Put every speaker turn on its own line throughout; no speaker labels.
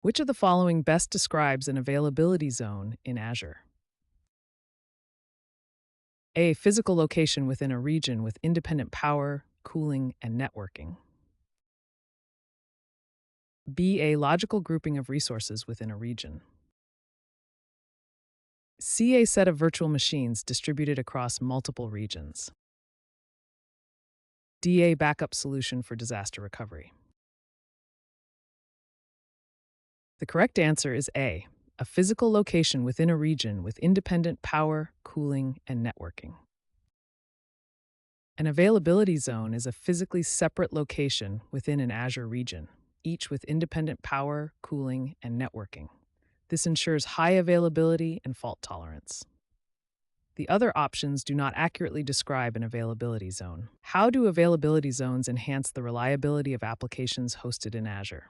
Which of the following best describes an availability zone in Azure? A. Physical location within a region with independent power, cooling, and networking. B. A logical grouping of resources within a region. C. A set of virtual machines distributed across multiple regions. D. A backup solution for disaster recovery. The correct answer is a physical location within a region with independent power, cooling, and networking. An availability zone is a physically separate location within an Azure region, each with independent power, cooling, and networking. This ensures high availability and fault tolerance. The other options do not accurately describe an availability zone. How do availability zones enhance the reliability of applications hosted in Azure?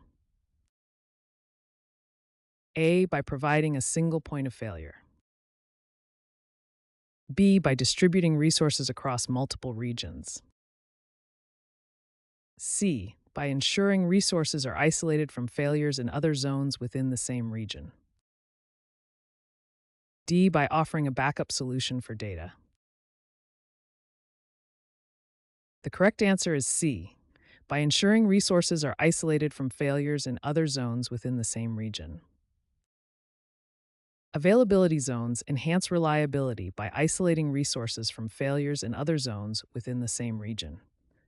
A. By providing a single point of failure. B. By distributing resources across multiple regions. C. By ensuring resources are isolated from failures in other zones within the same region. D. By offering a backup solution for data. The correct answer is C. By ensuring resources are isolated from failures in other zones within the same region. Availability zones enhance reliability by isolating resources from failures in other zones within the same region.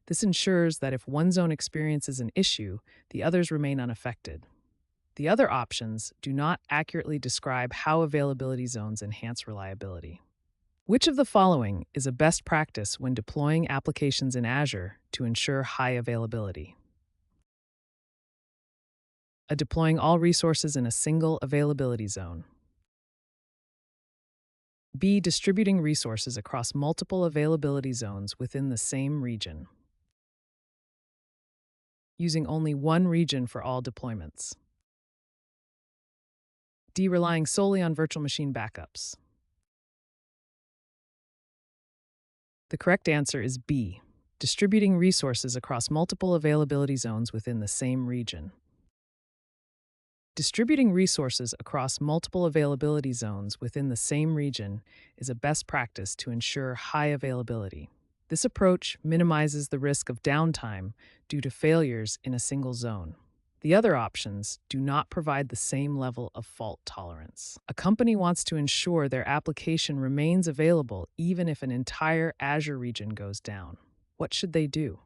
This ensures that if one zone experiences an issue, the others remain unaffected. The other options do not accurately describe how availability zones enhance reliability. Which of the following is a best practice when deploying applications in Azure to ensure high availability? A. Deploying all resources in a single availability zone. B. Distributing resources across multiple availability zones within the same region. Using only one region for all deployments. D. Relying solely on virtual machine backups. The correct answer is B. Distributing resources across multiple availability zones within the same region. Distributing resources across multiple availability zones within the same region is a best practice to ensure high availability. This approach minimizes the risk of downtime due to failures in a single zone. The other options do not provide the same level of fault tolerance. A company wants to ensure their application remains available even if an entire Azure region goes down. What should they do?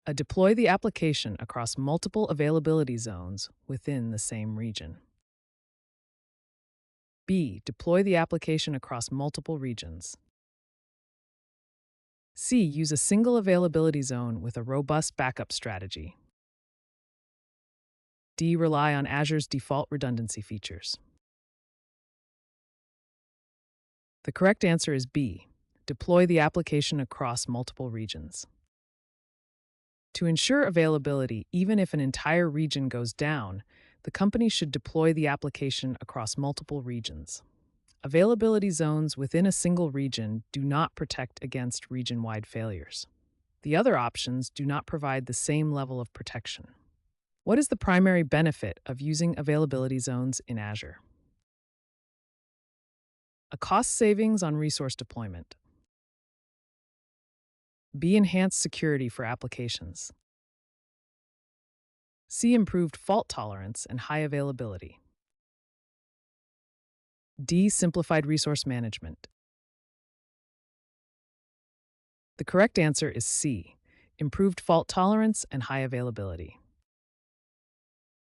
A. Deploy the application across multiple availability zones within the same region. B. Deploy the application across multiple regions. C. Use a single availability zone with a robust backup strategy. D. Rely on Azure's default redundancy features. The correct answer is B. Deploy the application across multiple regions. To ensure availability, even if an entire region goes down, the company should deploy the application across multiple regions. Availability zones within a single region do not protect against region-wide failures. The other options do not provide the same level of protection. What is the primary benefit of using availability zones in Azure? A cost savings on resource deployment. B. Enhanced security for applications. C. Improved fault tolerance and high availability. D. Simplified resource management. The correct answer is C. Improved fault tolerance and high availability.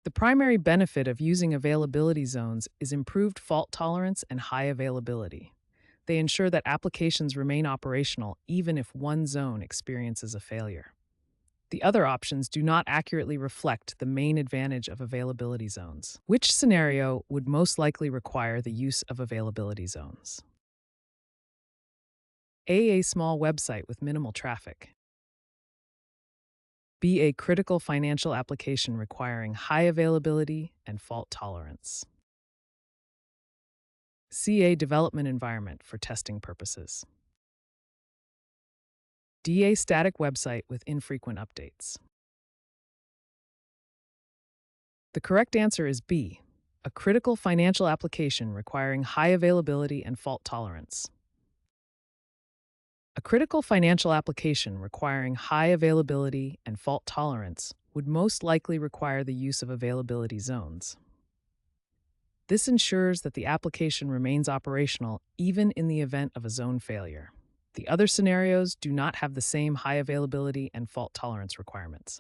The primary benefit of using availability zones is improved fault tolerance and high availability. They ensure that applications remain operational even if one zone experiences a failure. The other options do not accurately reflect the main advantage of availability zones. Which scenario would most likely require the use of availability zones? A small website with minimal traffic. B. A critical financial application requiring high availability and fault tolerance. C. A development environment for testing purposes. D. A static website with infrequent updates. The correct answer is B, a critical financial application requiring high availability and fault tolerance. A critical financial application requiring high availability and fault tolerance would most likely require the use of availability zones. This ensures that the application remains operational even in the event of a zone failure. The other scenarios do not have the same high availability and fault tolerance requirements.